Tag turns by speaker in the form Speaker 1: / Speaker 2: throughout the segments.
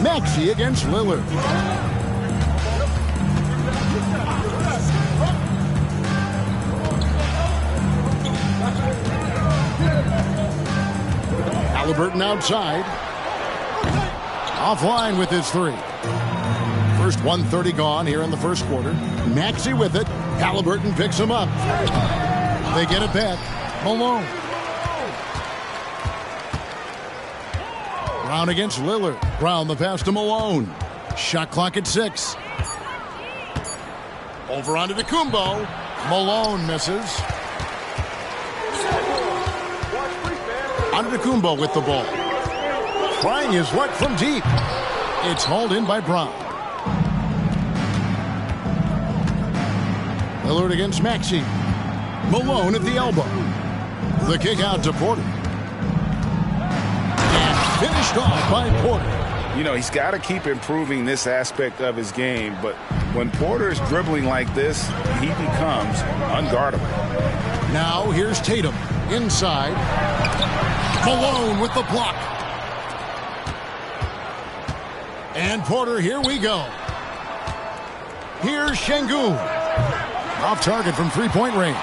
Speaker 1: Maxey against Lillard. Halliburton outside. Offline with his three. First 1:30 gone here in the first quarter. Maxey with it. Halliburton picks him up. They get it back. Malone. Brown against Lillard. Brown the pass to Malone. Shot clock at 6. Over onto Kumbo. Malone misses. Kumbo with the ball. Trying his luck from deep. It's hauled in by Brown. Lillard against Maxey. Malone at the elbow. The kick out to Porter. And finished off by Porter.
Speaker 2: You know, he's got to keep improving this aspect of his game, but when Porter is dribbling like this, he becomes unguardable.
Speaker 1: Now here's Tatum. Inside. Malone with the block. And Porter, here we go. Here's Şengün. Off target from three-point range.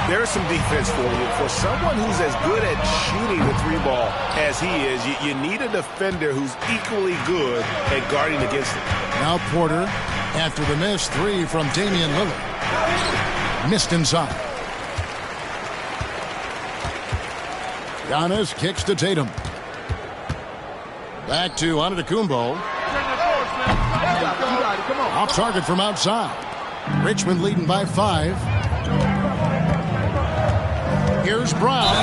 Speaker 2: There's some defense for you. For someone who's as good at shooting the three ball as he is, you need a defender who's equally good at guarding against it.
Speaker 1: Now Porter, after the missed three from Damian Lillard. Missed inside. Giannis kicks to Tatum. Back to Antetokounmpo. Off target from outside. Richmond leading by 5. Here's Brown.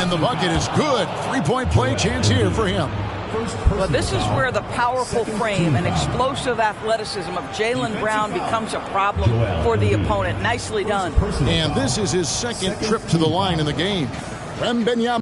Speaker 1: And the bucket is good. Three-point play chance here for him.
Speaker 3: Well, this is where the powerful frame and explosive athleticism of Jaylen Brown becomes a problem for the opponent. Nicely done.
Speaker 1: And this is his second trip to the line in the game. Wembanyama.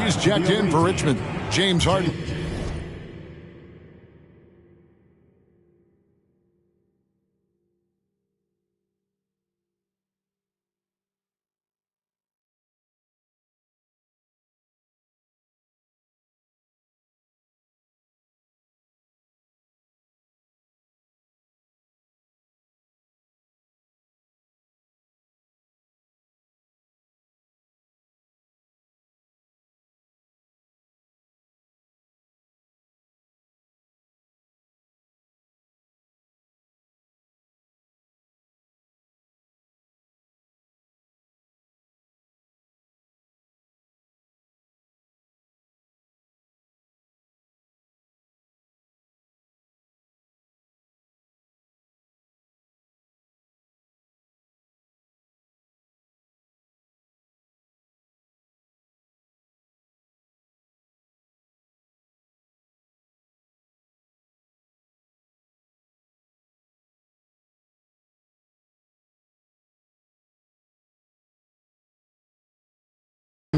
Speaker 1: He's checked in for Richmond. James Harden.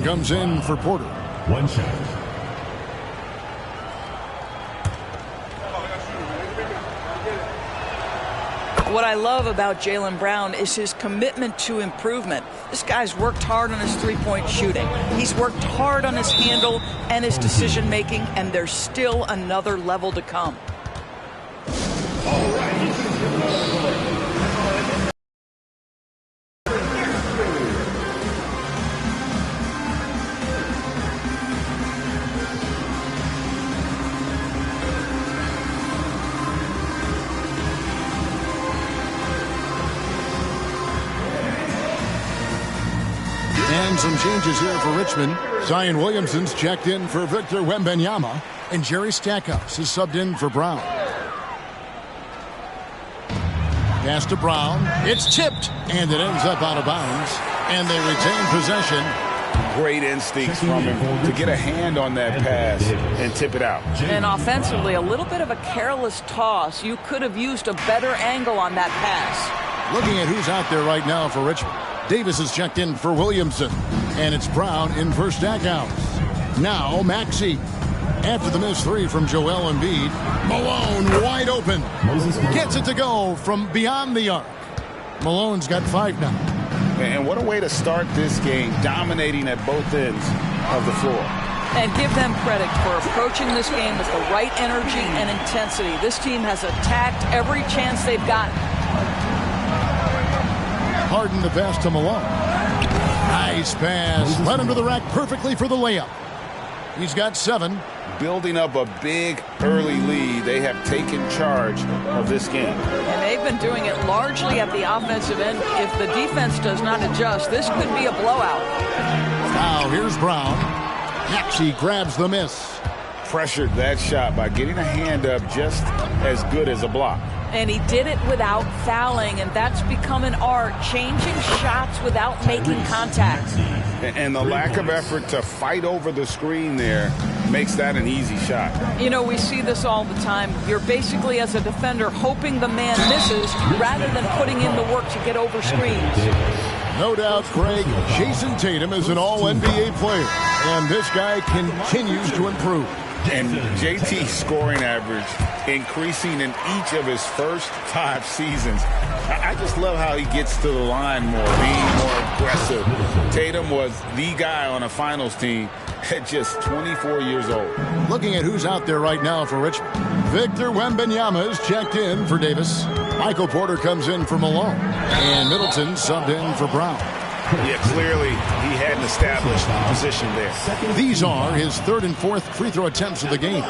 Speaker 1: comes in for Porter.
Speaker 4: One shot.
Speaker 3: What I love about Jaylen Brown is his commitment to improvement. This guy's worked hard on his three-point shooting. He's worked hard on his handle and his decision-making, and there's still another level to come.
Speaker 1: And some changes here for Richmond. Zion Williamson's checked in for Victor Wembanyama, and Jerry Stackhouse is subbed in for Brown. Pass to Brown. It's tipped, and it ends up out of bounds. And they retain possession.
Speaker 2: Great instincts from him to get a hand on that pass and tip it out.
Speaker 3: And offensively, a little bit of a careless toss. You could have used a better angle on that pass.
Speaker 1: Looking at who's out there right now for Richmond. Davis is checked in for Williamson. And it's Brown in for Stackhouse. Now Maxey. After the missed three from Joel Embiid, Malone wide open. Gets it to go from beyond the arc. Malone's got 5 now.
Speaker 2: And what a way to start this game, dominating at both ends of the floor.
Speaker 3: And give them credit for approaching this game with the right energy and intensity. This team has attacked every chance they've gotten.
Speaker 1: Harden the pass to Malone. Nice pass. Led him to the rack perfectly for the layup. He's got 7.
Speaker 2: Building up a big early lead, they have taken charge of this game.
Speaker 3: And they've been doing it largely at the offensive end. If the defense does not adjust, this could be a blowout.
Speaker 1: Now here's Brown. Maxey grabs the miss.
Speaker 2: Pressured that shot by getting a hand up just as good as a block.
Speaker 3: And he did it without fouling, and that's become an art, changing shots without making contact.
Speaker 2: And the lack of effort to fight over the screen there makes that an easy shot.
Speaker 3: You know, we see this all the time. You're basically, as a defender, hoping the man misses rather than putting in the work to get over screens.
Speaker 1: No doubt, Craig, Jason Tatum is an all-NBA player, and this guy continues to improve.
Speaker 2: And JT's scoring average increasing in each of his first 5 seasons. I just love how he gets to the line more, being more aggressive. Tatum was the guy on a finals team at just 24 years old.
Speaker 1: Looking at who's out there right now for Richmond. Victor Wembanyama is checked in for Davis. Michael Porter comes in for Malone. And Middleton subbed in for Brown.
Speaker 2: Yeah, clearly he had an established position there.
Speaker 1: These are his 3rd and 4th free throw attempts of the game.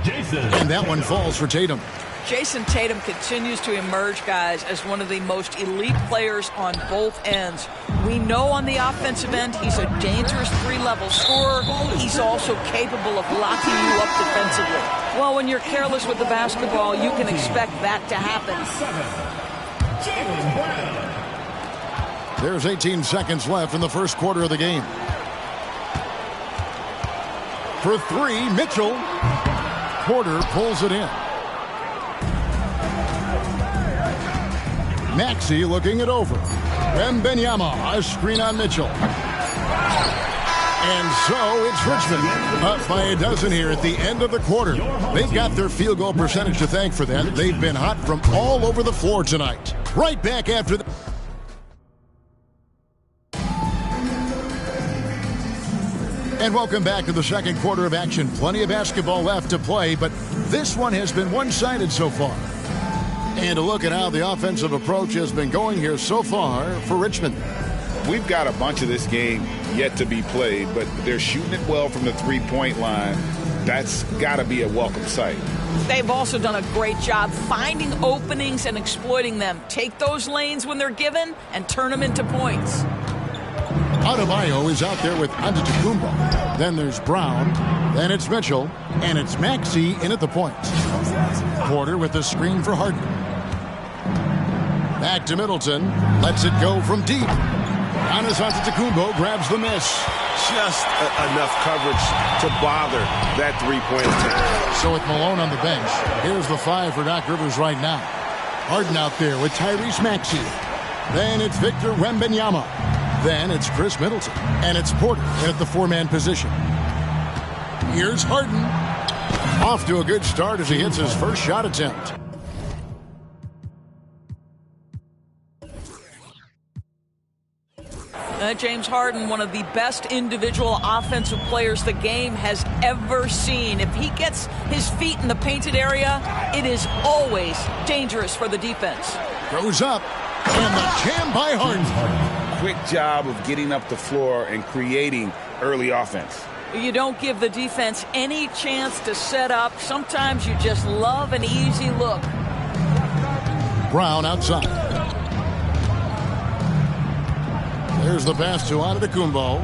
Speaker 1: And that one falls for Tatum.
Speaker 3: Jason Tatum continues to emerge, guys, as one of the most elite players on both ends. We know on the offensive end he's a dangerous 3-level scorer. He's also capable of locking you up defensively. Well, when you're careless with the basketball, you can expect that to happen.
Speaker 1: There's 18 seconds left in the first quarter of the game. For 3, Mitchell. Porter pulls it in. Maxey looking it over. Wembanyama, a screen on Mitchell. And so it's Richmond up by a dozen here at the end of the quarter. They've got their field goal percentage to thank for that. They've been hot from all over the floor tonight. Right back after the... And welcome back to the second quarter of action. Plenty of basketball left to play, but this one has been one-sided so far. And a look at how the offensive approach has been going here so far for Richmond.
Speaker 2: We've got a bunch of this game yet to be played, but they're shooting it well from the three-point line. That's got to be a welcome sight.
Speaker 3: They've also done a great job finding openings and exploiting them. Take those lanes when they're given and turn them into points.
Speaker 1: Adebayo is out there with Antetokounmpo. Then there's Brown. Then it's Mitchell. And it's Maxey in at the point. Porter with the screen for Harden. Back to Middleton. Lets it go from deep. Giannis Antetokounmpo grabs the miss.
Speaker 2: Just enough coverage to bother that three-point attempt.
Speaker 1: So with Malone on the bench, here's the 5 for Doc Rivers right now. Harden out there with Tyrese Maxey. Then it's Victor Wembanyama. Then it's Chris Middleton. And it's Porter at the four-man position. Here's Harden. Off to a good start as he hits his first shot attempt.
Speaker 3: James Harden, one of the best individual offensive players the game has ever seen. If he gets his feet in the painted area, it is always dangerous for the defense.
Speaker 1: Goes up, and the jam by Harden.
Speaker 2: Quick job of getting up the floor and creating early offense.
Speaker 3: You don't give the defense any chance to set up. Sometimes you just love an easy look.
Speaker 1: Brown outside. There's the pass to Antetokounmpo.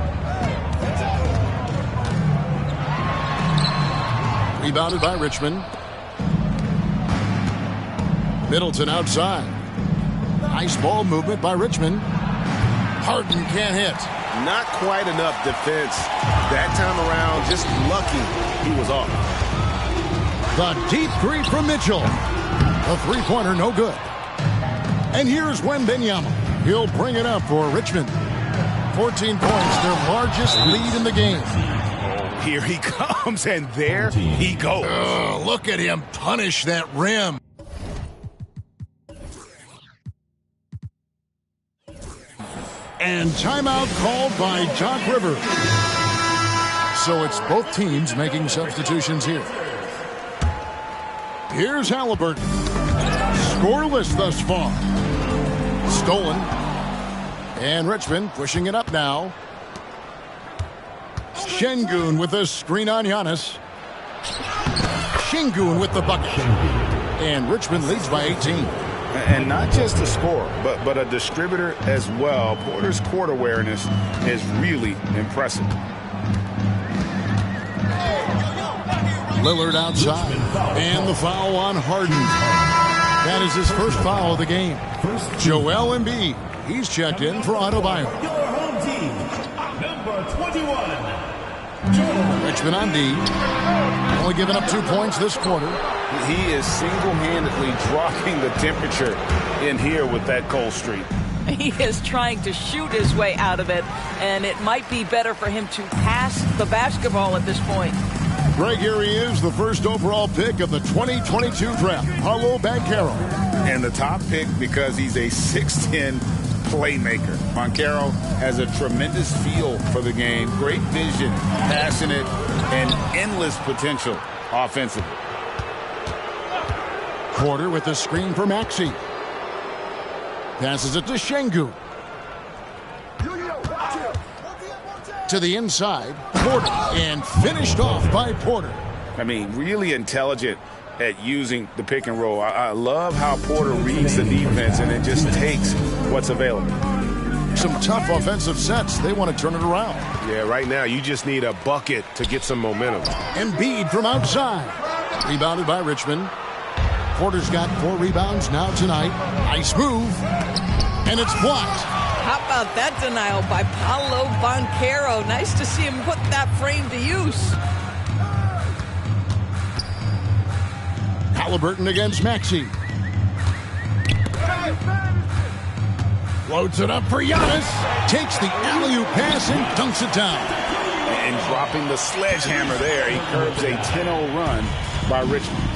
Speaker 1: Rebounded by Richmond. Middleton outside. Nice ball movement by Richmond. Harden can't hit.
Speaker 4: Not quite enough defense. That time around, just lucky he was off.
Speaker 1: The deep three from Mitchell. The three-pointer no good. And here's Wembanyama. He'll bring it up for Richmond. 14 points, their largest lead in the game.
Speaker 4: Here he comes, and there he goes.
Speaker 1: Look at him punish that rim. And timeout called by Doc Rivers. So it's both teams making substitutions here. Here's Halliburton. Scoreless thus far. Stolen. And Richmond pushing it up now. Şengün with a screen on Giannis. Şengün with the bucket. And Richmond leads by 18.
Speaker 2: And not just a scorer, but a distributor as well. Porter's court awareness is really impressive.
Speaker 1: Lillard outside. And the foul on Harden. That is his first foul of the game. Joel Embiid. He's checked in for Adebayo.
Speaker 5: Your home team, number 21.
Speaker 1: Richmond on D. Only giving up 2 points this quarter.
Speaker 2: He is single-handedly dropping the temperature in here with that cold streak.
Speaker 3: He is trying to shoot his way out of it, and it might be better for him to pass the basketball at this point.
Speaker 1: Greg, here he is, the first overall pick of the 2022 draft, Paolo Banchero.
Speaker 2: And the top pick because he's a 6'10 playmaker. Banchero has a tremendous feel for the game, great vision, passionate, and endless potential offensively.
Speaker 1: Porter with the screen for Maxey. Passes it to Şengün. To the inside, Porter, and finished off by Porter.
Speaker 2: I mean, really intelligent at using the pick and roll. I love how Porter reads the defense and it just takes what's available.
Speaker 1: Some tough offensive sets. They want to turn it around.
Speaker 4: Yeah, right now you just need a bucket to get some momentum.
Speaker 1: Embiid from outside. Rebounded by Richmond. Porter's got 4 rebounds now tonight. Nice move. And it's blocked.
Speaker 3: How about that denial by Paolo Banchero? Nice to see him put that frame to use.
Speaker 1: Halliburton against Maxey. Loads it up for Giannis. Takes the alley-oop pass and dunks it down.
Speaker 2: And dropping the sledgehammer there, he curbs a 10-0 run by Richmond.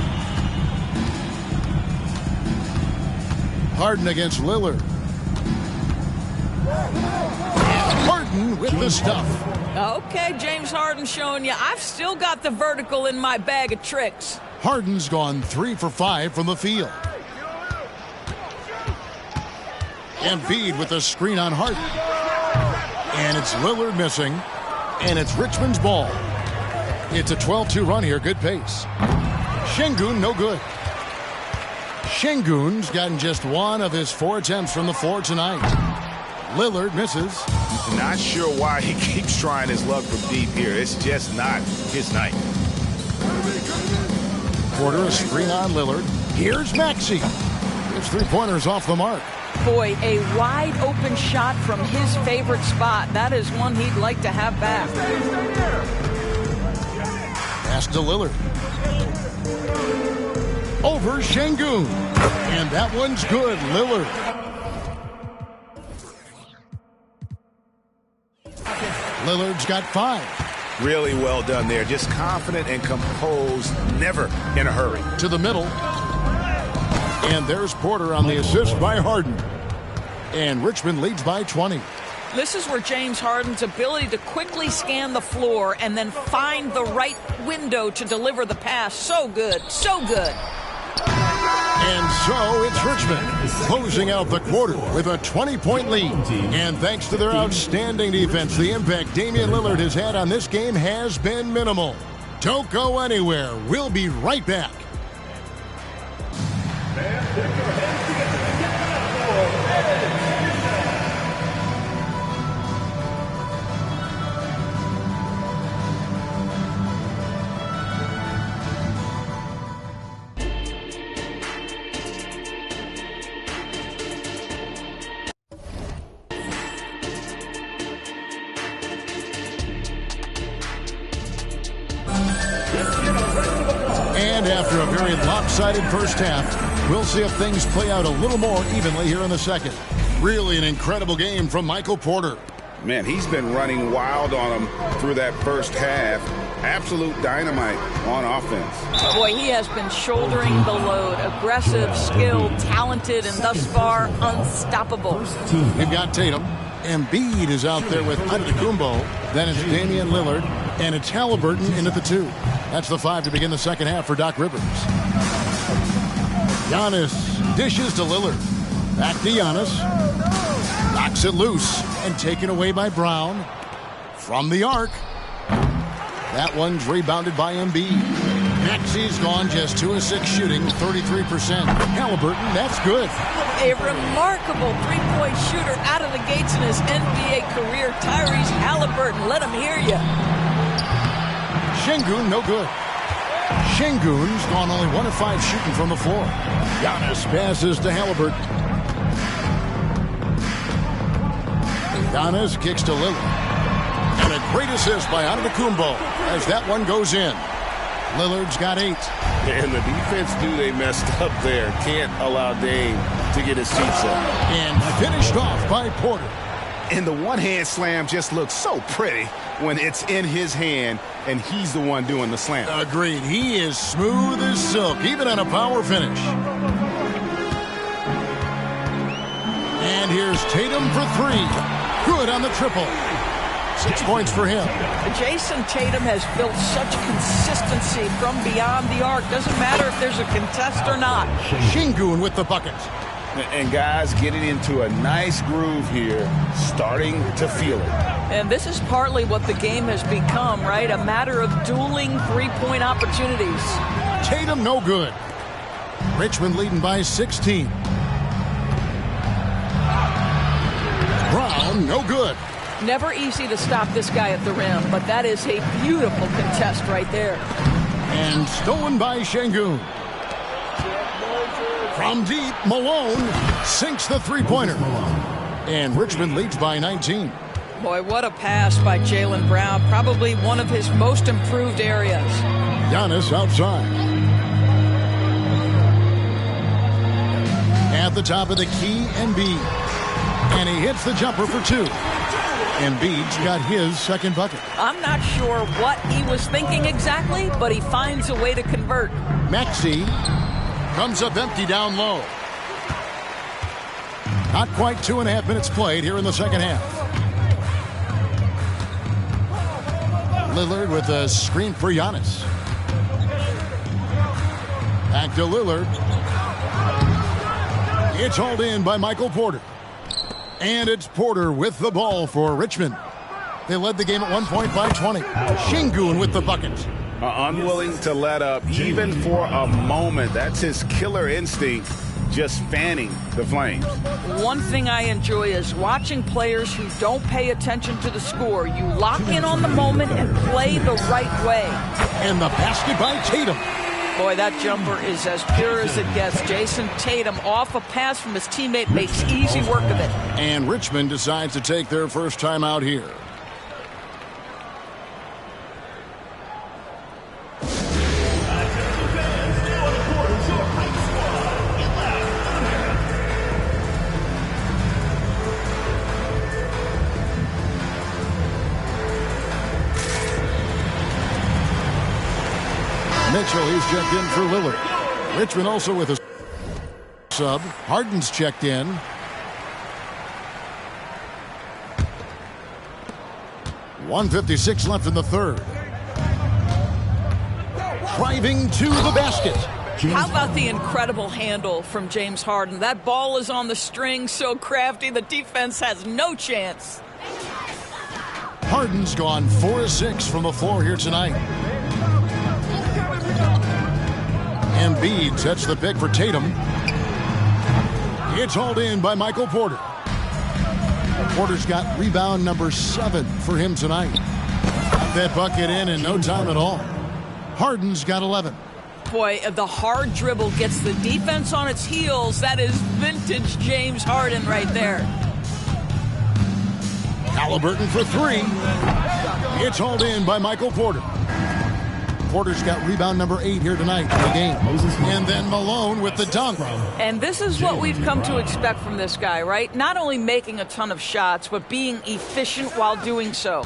Speaker 1: Harden against Lillard. Harden with the stuff.
Speaker 3: Okay, James Harden showing you I've still got the vertical in my bag of tricks.
Speaker 1: Harden's gone 3 for 5 from the field. Embiid with a screen on Harden. And it's Lillard missing. And it's Richmond's ball. It's a 12-2 run here. Good pace. Şengün no good. Şengün's gotten just 1 of his 4 attempts from the floor tonight. Lillard misses.
Speaker 4: Not sure why he keeps trying his luck from deep here. It's just not his night.
Speaker 1: Porter a screen on Lillard. Here's Maxey. His 3-pointers off the mark.
Speaker 3: Boy, a wide open shot from his favorite spot. That is one he'd like to have back.
Speaker 1: Pass to Lillard. Over Şengün. And that one's good. Lillard. Lillard's got 5.
Speaker 4: Really well done there. Just confident and composed, never in a hurry.
Speaker 1: To the middle. And there's Porter on the assist by Harden. And Richmond leads by 20.
Speaker 3: This is where James Harden's ability to quickly scan the floor and then find the right window to deliver the pass. So good, so good.
Speaker 1: And so it's Richmond closing out the quarter with a 20-point lead. And thanks to their outstanding defense, the impact Damian Lillard has had on this game has been minimal. Don't go anywhere. We'll be right back. And after a very lopsided first half, we'll see if things play out a little more evenly here in the second. Really an incredible game from Michael Porter.
Speaker 2: Man, he's been running wild on him through that first half. Absolute dynamite on offense.
Speaker 3: Boy, he has been shouldering the load. Aggressive, skilled, talented, and thus far unstoppable.
Speaker 1: We've got Tatum. Embiid is out there with Antetokounmpo. Then it's Damian Lillard. And it's Halliburton in at the 2. That's the 5 to begin the second half for Doc Rivers. Giannis dishes to Lillard. Back to Giannis. Knocks it loose and taken away by Brown. From the arc. That one's rebounded by Embiid. Maxi's gone just 2 of 6 shooting, 33%. Halliburton, that's good.
Speaker 3: A remarkable three-point shooter out of the gates in his NBA career. Tyrese Halliburton, let him hear you.
Speaker 1: Şengün, no good. Şengün's gone only 1 of 5 shooting from the floor. Giannis passes to Halliburton. Giannis kicks to Lillard. And a great assist by Antetokounmpo as that one goes in. Lillard's got 8.
Speaker 2: And the defense knew they messed up there. Can't allow Dame to get his feet set.
Speaker 1: And finished off by Porter.
Speaker 4: And the one-hand slam just looks so pretty when it's in his hand and he's the one doing the slam.
Speaker 1: Agreed. He is smooth as silk, even on a power finish. And here's Tatum for 3. Good on the triple. 6 points for him.
Speaker 3: Jason Tatum has built such consistency from beyond the arc. Doesn't matter if there's a contest or not.
Speaker 1: Şengün with the bucket.
Speaker 2: And guys getting into a nice groove here, starting to feel it.
Speaker 3: And this is partly what the game has become, right? A matter of dueling three-point opportunities.
Speaker 1: Tatum no good. Richmond leading by 16. Brown no good.
Speaker 3: Never easy to stop this guy at the rim, but that is a beautiful contest right there.
Speaker 1: And stolen by Şengün. From deep, Malone sinks the three-pointer. And Richmond leads by 19.
Speaker 3: Boy, what a pass by Jaylen Brown. Probably one of his most improved areas.
Speaker 1: Giannis outside. At the top of the key, Embiid. And he hits the jumper for 2. Embiid's got his second bucket.
Speaker 3: I'm not sure what he was thinking exactly, but he finds a way to convert.
Speaker 1: Maxey comes up empty down low. Not quite 2.5 minutes played here in the second half. Lillard with a screen for Giannis. Back to Lillard. It's hauled in by Michael Porter. And it's Porter with the ball for Richmond. They led the game at 1 point by 20. Şengün with the bucket.
Speaker 2: Unwilling to let up even for a moment. That's his killer instinct, just fanning the flames.
Speaker 3: One thing I enjoy is watching players who don't pay attention to the score. You lock in on the moment and play the right way.
Speaker 1: And the basket by Tatum.
Speaker 3: Boy, that jumper is as pure as it gets. Jason Tatum off a pass from his teammate makes easy work of it.
Speaker 1: And Richmond decides to take their first time out here. Mitchell, he's checked in for Lillard. Richmond also with a sub. Harden's checked in. .156 left in the third. Driving to the basket.
Speaker 3: How about the incredible handle from James Harden? That ball is on the string, so crafty, the defense has no chance.
Speaker 1: Harden's gone 4 of 6 from the floor here tonight. Embiid sets the pick for Tatum. It's hauled in by Michael Porter. Porter's got rebound number 7 for him tonight. Got that bucket in no time at all. Harden's got 11.
Speaker 3: Boy, the hard dribble gets the defense on its heels. That is vintage James Harden right there.
Speaker 1: Halliburton for 3. It's hauled in by Michael Porter. Porter's got rebound number 8 here tonight in the game. And then Malone with the dunk.
Speaker 3: And this is what we've come to expect from this guy, right? Not only making a ton of shots, but being efficient while doing so.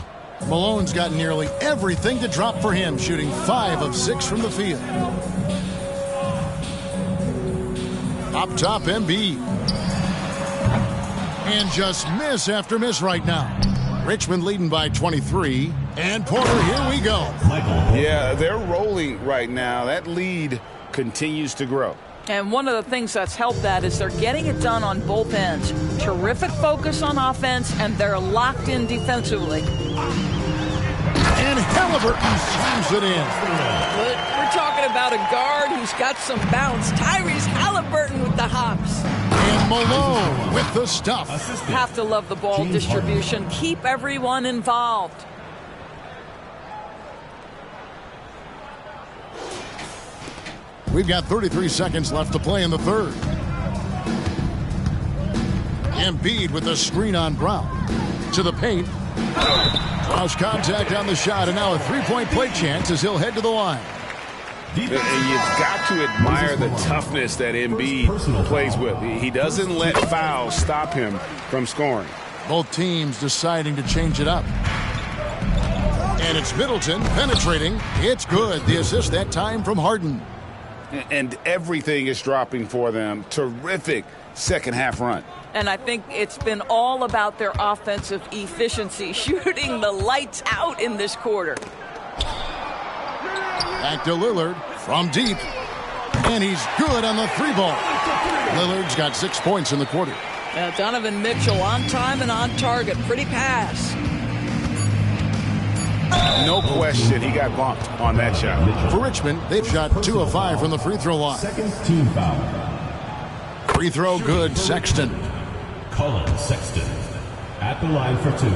Speaker 1: Malone's got nearly everything to drop for him, shooting 5 of 6 from the field. Up top, Embiid. And just miss after miss right now. Richmond leading by 23. And Porter, here we go.
Speaker 2: Yeah, they're rolling right now. That lead continues to grow.
Speaker 3: And one of the things that's helped that is they're getting it done on both ends. Terrific focus on offense, and they're locked in defensively.
Speaker 1: And Halliburton slams it in.
Speaker 3: We're talking about a guard who's got some bounce. Tyrese Halliburton with the hops.
Speaker 1: And Malone with the stuff.
Speaker 3: Have to love the ball distribution. Keep everyone involved.
Speaker 1: We've got 33 seconds left to play in the third. Embiid with the screen on Brown. To the paint. Draws contact on the shot, and now a three-point play chance as he'll head to the line.
Speaker 2: And you've got to admire the toughness that Embiid plays with. He doesn't let fouls stop him from scoring.
Speaker 1: Both teams deciding to change it up. And it's Middleton penetrating. It's good. The assist that time from Harden.
Speaker 2: And everything is dropping for them. Terrific second half run.
Speaker 3: And I think it's been all about their offensive efficiency, shooting the lights out in this quarter.
Speaker 1: Back to Lillard from deep. And he's good on the 3-ball. Lillard's got 6 points in the quarter.
Speaker 3: Donovan Mitchell on time and on target. Pretty pass.
Speaker 2: No question he got bumped on that shot.
Speaker 1: For Richmond, they've shot 2 of 5 from the free throw line.
Speaker 5: Second team foul.
Speaker 1: Free throw good, Sexton.
Speaker 5: Colin Sexton at the line for 2.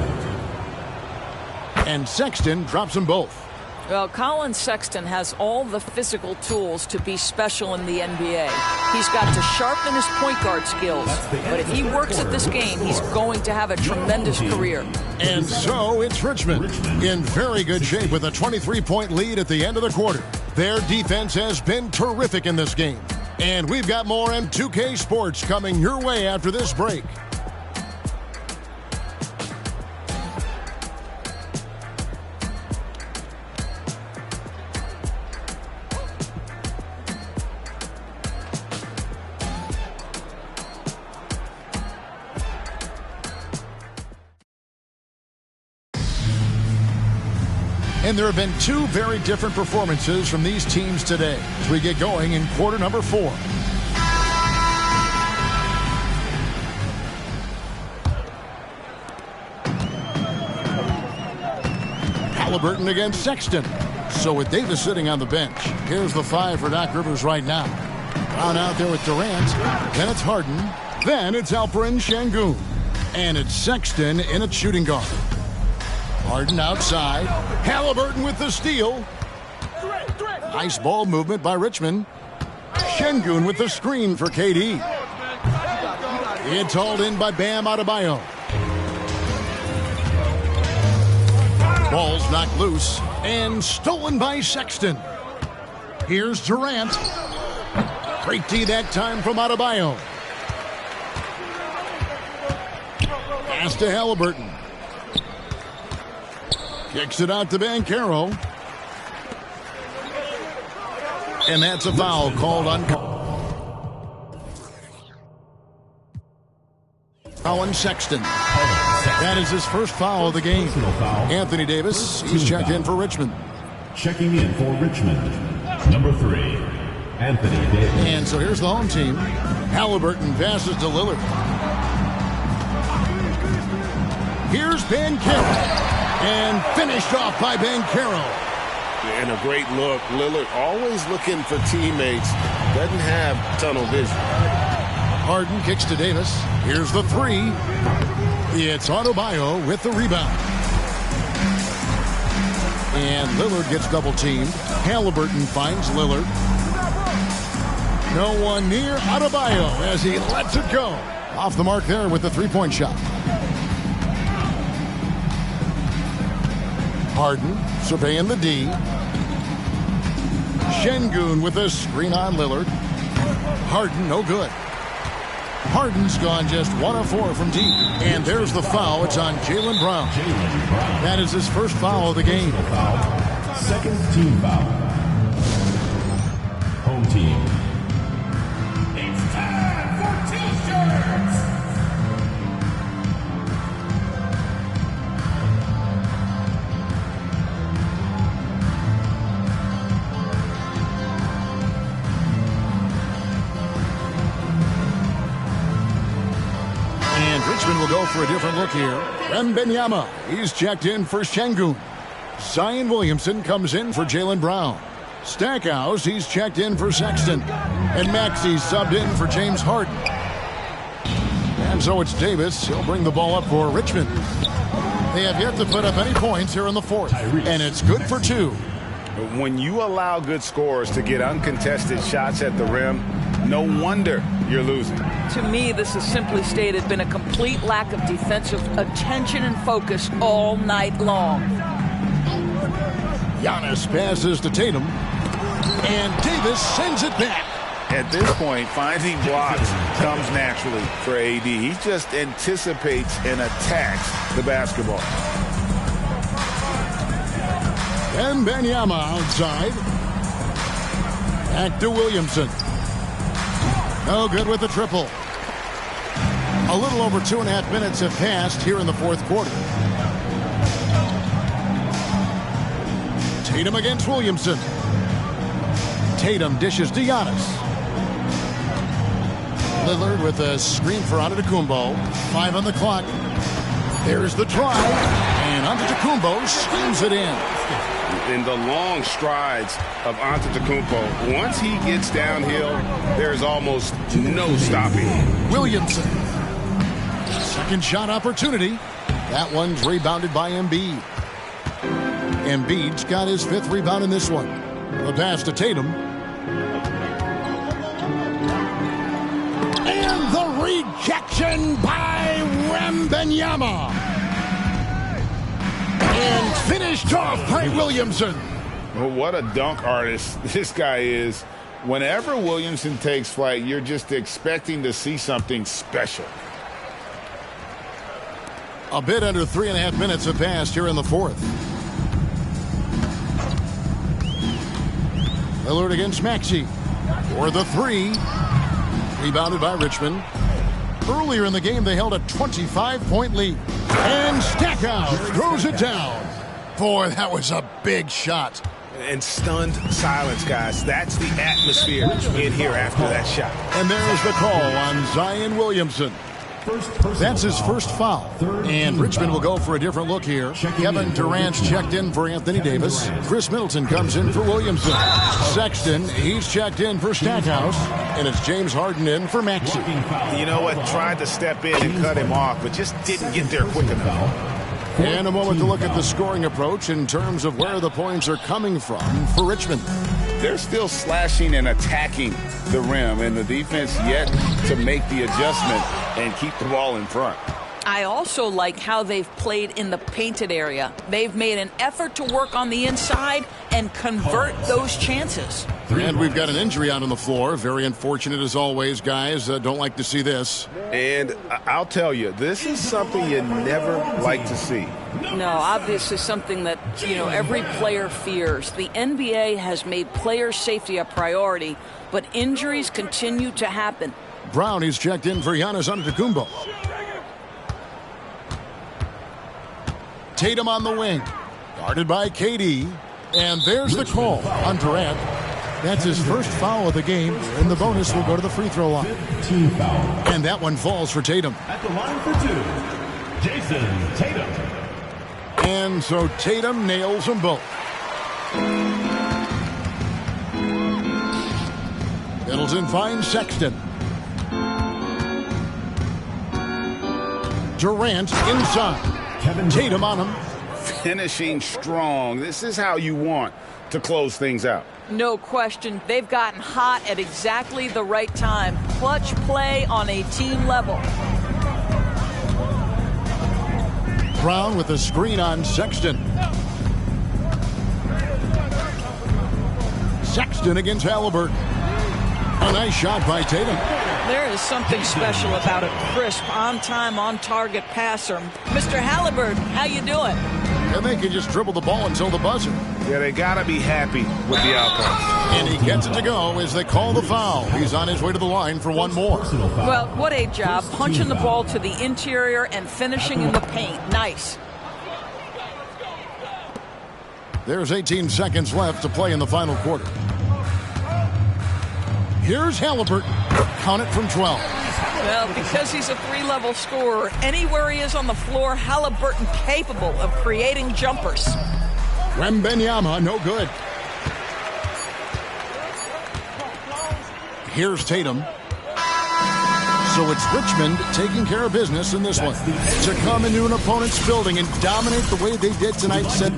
Speaker 1: And Sexton drops them both.
Speaker 3: Well, Colin Sexton has all the physical tools to be special in the NBA. He's got to sharpen his point guard skills. But if he works at this game, he's going to have a tremendous career.
Speaker 1: And so it's Richmond in very good shape with a 23-point lead at the end of the quarter. Their defense has been terrific in this game. And we've got more M2K Sports coming your way after this break. And there have been 2 very different performances from these teams today as we get going in quarter number 4. Halliburton against Sexton. So with Davis sitting on the bench, here's the 5 for Doc Rivers right now. Brown out there with Durant. Then it's Harden. Then it's Alperen Şengün. And it's Sexton in at shooting guard. Harden outside. Halliburton with the steal. Nice ball movement by Richmond. Şengün with the screen for KD. It's hauled in by Bam Adebayo. Ball's knocked loose and stolen by Sexton. Here's Durant. Great D that time from Adebayo. Pass to Halliburton. Kicks it out to Banchero. And that's a foul called on Colin Sexton. That is his first foul of the game. Anthony Davis, he's checked in for Richmond.
Speaker 5: Checking in for Richmond, number 3, Anthony Davis.
Speaker 1: And so here's the home team. Halliburton passes to Lillard. Here's Banchero. And finished off by Banchero.
Speaker 4: And a great look. Lillard always looking for teammates. Doesn't have tunnel vision.
Speaker 1: Harden kicks to Davis. Here's the three. It's Adebayo with the rebound. And Lillard gets double-teamed. Halliburton finds Lillard. No one near Adebayo as he lets it go. Off the mark there with the three-point shot. Harden surveying the D. Şengün with a screen on Lillard. Harden, no good. Harden's gone just 1 of 4 from deep. And there's the foul. It's on Jaylen Brown. That is his first foul of the game.
Speaker 5: Second team foul. Home team. It's time for T-shirts.
Speaker 1: Richmond will go for a different look here. Wembanyama, he's checked in for Şengün. Zion Williamson comes in for Jaylen Brown. Stackhouse, he's checked in for Sexton. And Maxey's subbed in for James Harden. And so it's Davis. He'll bring the ball up for Richmond. They have yet to put up any points here in the fourth. And it's good for 2.
Speaker 2: When you allow good scorers to get uncontested shots at the rim, no wonder you're losing.
Speaker 3: To me, this has simply stated been a complete lack of defensive attention and focus all night long.
Speaker 1: Giannis passes to Tatum. And Davis sends it back.
Speaker 2: At this point, finding blocks comes naturally for AD. He just anticipates and attacks the basketball.
Speaker 1: And Wembanyama outside. Back to Williamson. No good with the triple. A little over 2.5 minutes have passed here in the fourth quarter. Tatum against Williamson. Tatum dishes to Giannis. Lillard with a screen for Antetokounmpo. 5 on the clock. There's the try. And Antetokounmpo schemes it in.
Speaker 4: In the long strides of Antetokounmpo, once he gets downhill, there's almost no stopping.
Speaker 1: Williamson. Second shot opportunity. That one's rebounded by Embiid. Embiid's got his 5th rebound in this one. The pass to Tatum. And the rejection by Wembanyama. And finished off by Williamson.
Speaker 2: Well, what a dunk artist this guy is. Whenever Williamson takes flight, you're just expecting to see something special.
Speaker 1: A bit under 3.5 minutes have passed here in the fourth. Lillard against Maxey for the 3. Rebounded by Richmond. Earlier in the game, they held a 25-point lead. And Stackhouse throws it down. Boy, that was a big shot.
Speaker 4: And stunned silence, guys. That's the atmosphere in here after that shot.
Speaker 1: And there's the call on Zion Williamson. That's his first foul. And Richmond will go for a different look here. Kevin Durant's checked in for Anthony Davis. Chris Middleton comes in for Williamson. Sexton, he's checked in for Stackhouse. And it's James Harden in for Maxey.
Speaker 4: You know what? Tried to step in and cut him off, but just didn't get there quick enough.
Speaker 1: And a moment to look at the scoring approach in terms of where the points are coming from for Richmond.
Speaker 2: They're still slashing and attacking the rim, and the defense yet to make the adjustment and keep the ball in front.
Speaker 3: I also like how they've played in the painted area. They've made an effort to work on the inside and convert those chances.
Speaker 1: And we've got an injury out on the floor. Very unfortunate as always, guys. Don't like to see this.
Speaker 4: And I'll tell you, this is something you never like to see.
Speaker 3: No, obviously something that, every player fears. The NBA has made player safety a priority, but injuries continue to happen.
Speaker 1: Brown is checked in for Giannis Antetokounmpo. Tatum on the wing. Guarded by KD. And there's the call on Durant. That's his first foul of the game, and the bonus will go to the free throw line.
Speaker 5: Team foul.
Speaker 1: And that one falls for Tatum.
Speaker 5: At the line for two, Jason Tatum.
Speaker 1: And so Tatum nails them both. Middleton finds Sexton. Durant inside. Tatum on him.
Speaker 4: Finishing strong. This is how you want to close things out.
Speaker 3: No question. They've gotten hot at exactly the right time. Clutch play on a team level.
Speaker 1: Brown with a screen on Sexton. Sexton against Halliburton. A nice shot by Tatum.
Speaker 3: There is something special about a crisp, on-time, on-target passer. Mr. Halliburton, how you doing?
Speaker 1: And they can just dribble the ball until the buzzer.
Speaker 4: Yeah, they got to be happy with the outcome.
Speaker 1: And he gets it to go as they call the foul. He's on his way to the line for one more.
Speaker 3: Well, what a job. Punching the ball to the interior and finishing in the paint. Nice.
Speaker 1: There's 18 seconds left to play in the final quarter. Here's Halliburton. Count it from 12.
Speaker 3: Well, because he's a three-level scorer, anywhere he is on the floor, Halliburton capable of creating jumpers.
Speaker 1: Wembanyama, no good. Here's Tatum. So it's Richmond taking care of business in this one. To come into an opponent's building and dominate the way they did tonight said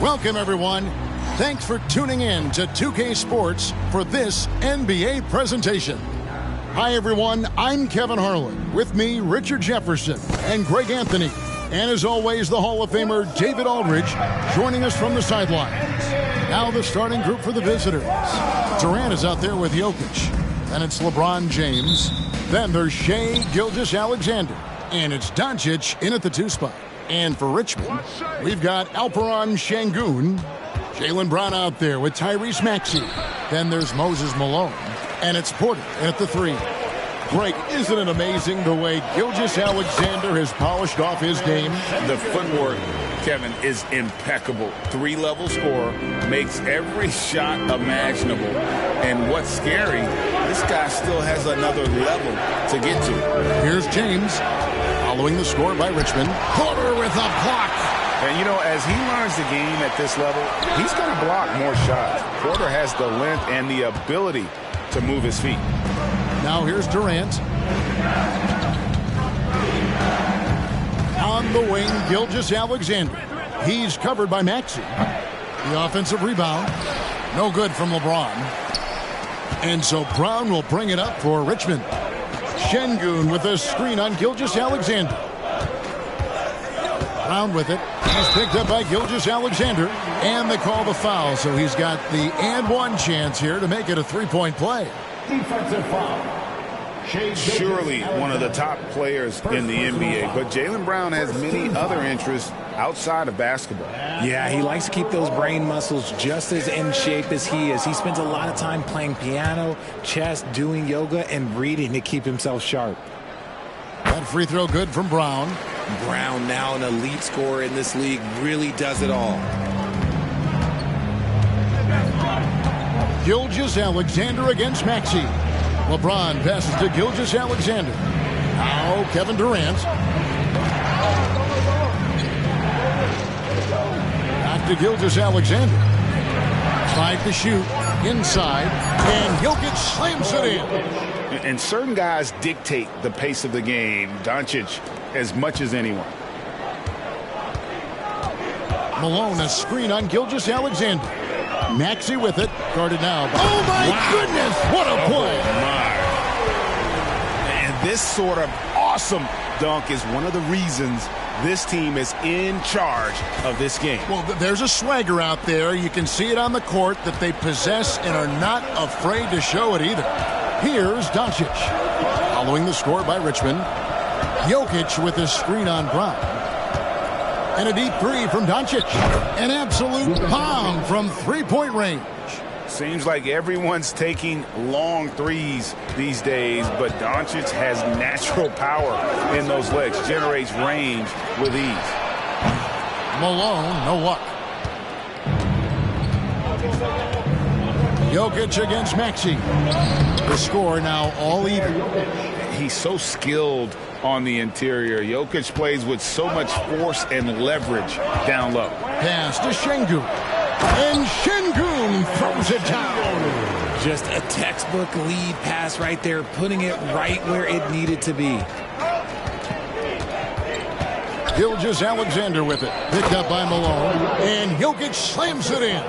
Speaker 1: Welcome, everyone. Thanks for tuning in to 2K Sports for this NBA presentation. Hi, everyone. I'm Kevin Harlan. With me, Richard Jefferson and Greg Anthony. And as always, the Hall of Famer David Aldridge joining us from the sidelines. Now the starting group for the visitors. Durant is out there with Jokic. Then it's LeBron James. Then there's Shai Gilgeous-Alexander. And it's Doncic in at the 2 spot. And for Richmond, we've got Alperen Şengün. Jaylen Brown out there with Tyrese Maxey. Then there's Moses Malone. And it's Porter at the 3. Greg, isn't it amazing the way Gilgeous-Alexander has polished off his game?
Speaker 2: The footwork, Kevin, is impeccable. 3-level scorer, makes every shot imaginable. And what's scary, this guy still has another level to get to.
Speaker 1: Here's James, following the score by Richmond. Porter with a block.
Speaker 4: And, you know, as he learns the game at this level, he's going to block more shots. Porter has the length and the ability to move his feet.
Speaker 1: Now here's Durant. On the wing, Gilgeous-Alexander. He's covered by Maxey. The offensive rebound. No good from LeBron. And so Brown will bring it up for Richmond. Şengün with a screen on Gilgeous-Alexander. Brown with it. He's picked up by Gilgeous-Alexander. And they call the foul, so he's got the and one chance here to make it a 3-point play.
Speaker 5: Defensive foul.
Speaker 4: Surely one of the top players in the NBA, but Jaylen Brown has many other interests outside of basketball.
Speaker 6: Yeah, he likes to keep those brain muscles just as in shape as he is. He spends a lot of time playing piano, chess, doing yoga, and reading to keep himself sharp.
Speaker 1: That free throw good from Brown.
Speaker 7: Brown, now an elite scorer in this league, really does it all.
Speaker 1: Gilgeous-Alexander against Maxey. LeBron passes to Gilgeous-Alexander. Now Kevin Durant. Back to Gilgeous-Alexander. Tried to shoot inside, and Jokic slams it in.
Speaker 4: And certain guys dictate the pace of the game. Doncic as much as anyone.
Speaker 1: Malone, a screen on Gilgeous-Alexander. Maxey with it, guarded now. Oh my goodness, what a play!
Speaker 4: And this sort of awesome dunk is one of the reasons this team is in charge of this game.
Speaker 1: Well, there's a swagger out there. You can see it on the court that they possess and are not afraid to show it either. Here's Doncic. Following the score by Richmond. Jokic with a screen on Brown. And a deep three from Doncic. An absolute bomb from three-point range.
Speaker 4: Seems like everyone's taking long threes these days, but Doncic has natural power in those legs, generates range with ease.
Speaker 1: Malone, no luck. Jokic against Maxey. The score now all even.
Speaker 4: He's so skilled on the interior. Jokic plays with so much force and leverage down low.
Speaker 1: Pass to Şengün. And Şengün throws it down.
Speaker 6: Just a textbook lead pass right there, putting it right where it needed to be.
Speaker 1: Gilgeous-Alexander with it. Picked up by Malone. And Jokic slams it in.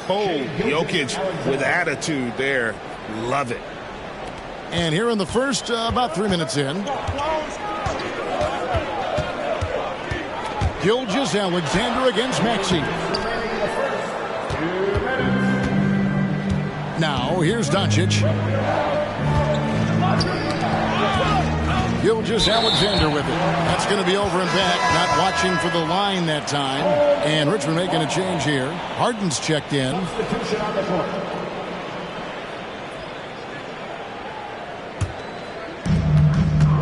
Speaker 4: Oh, Jokic with attitude there. Love it.
Speaker 1: And here in the first, about 3 minutes in. Gilgeous-Alexander against Maxey. Now, here's Doncic. Gilgeous-Alexander with it. That's going to be over and back. Not watching for the line that time. And Richmond making a change here. Harden's checked in.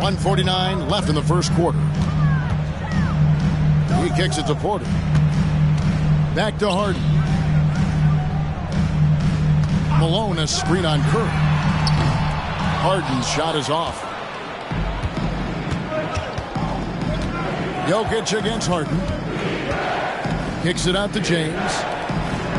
Speaker 1: .149 left in the first quarter. He kicks it to Porter. Back to Harden. Malone, a screen on Curry. Harden's shot is off. Jokic against Harden. Kicks it out to James.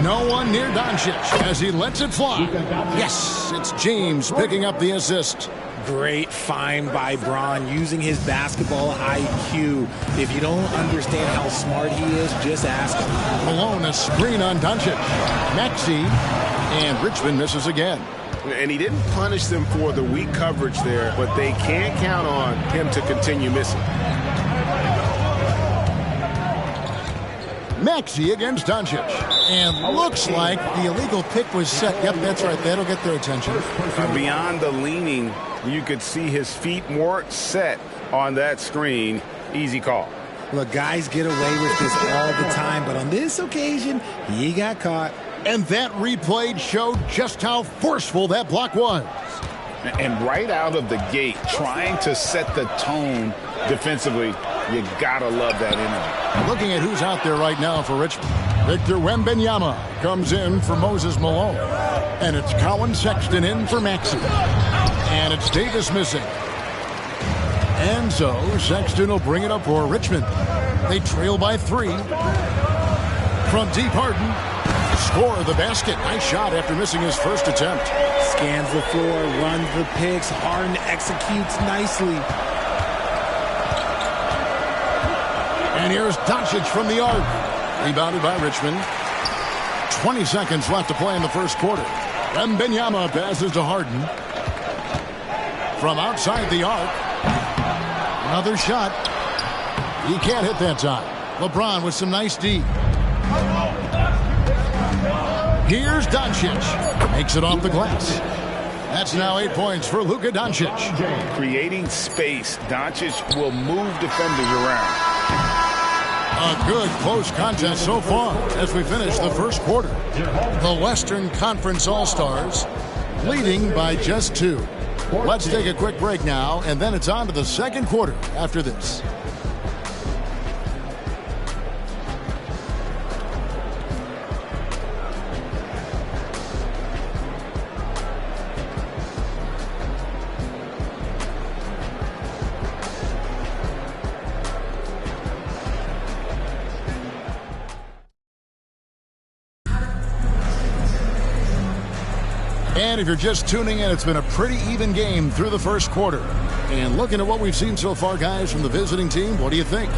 Speaker 1: No one near Doncic as he lets it fly. Yes, it's James picking up the assist.
Speaker 6: Great find by Bron, using his basketball IQ. If you don't understand how smart he is, just ask him.
Speaker 1: Malone, a screen on Doncic. Maxey, and Richmond misses again.
Speaker 4: And he didn't punish them for the weak coverage there, but they can't count on him to continue missing.
Speaker 1: Maxey against Doncic. And looks like the illegal pick was set. Yep, that's right. That'll get their attention.
Speaker 4: Beyond the leaning, you could see his feet more set on that screen. Easy call.
Speaker 6: Look, guys get away with this all the time, but on this occasion, he got caught.
Speaker 1: And that replay showed just how forceful that block was.
Speaker 4: And right out of the gate, trying to set the tone defensively, you gotta love that energy.
Speaker 1: Looking at who's out there right now for Richmond. Victor Wembanyama comes in for Moses Malone. And it's Colin Sexton in for Maxey. And it's Davis missing. And so Sexton will bring it up for Richmond. They trail by 3. From deep, Harden. Score the basket. Nice shot after missing his first attempt.
Speaker 6: Scans the floor, runs the picks. Harden executes nicely.
Speaker 1: And here's Doncic from the arc. Rebounded by Richmond. 20 seconds left to play in the first quarter. Wembanyama passes to Harden. From outside the arc. Another shot. He can't hit that time. LeBron with some nice D. Here's Doncic. Makes it off the glass. That's now 8 points for Luka Doncic.
Speaker 4: Creating space, Doncic will move defenders around.
Speaker 1: A good close contest so far as we finish the first quarter. The Western Conference All-Stars leading by just 2. Let's take a quick break now, and then it's on to the second quarter after this. And if you're just tuning in, it's been a pretty even game through the first quarter. And looking at what we've seen so far, guys, from the visiting team, what do you think?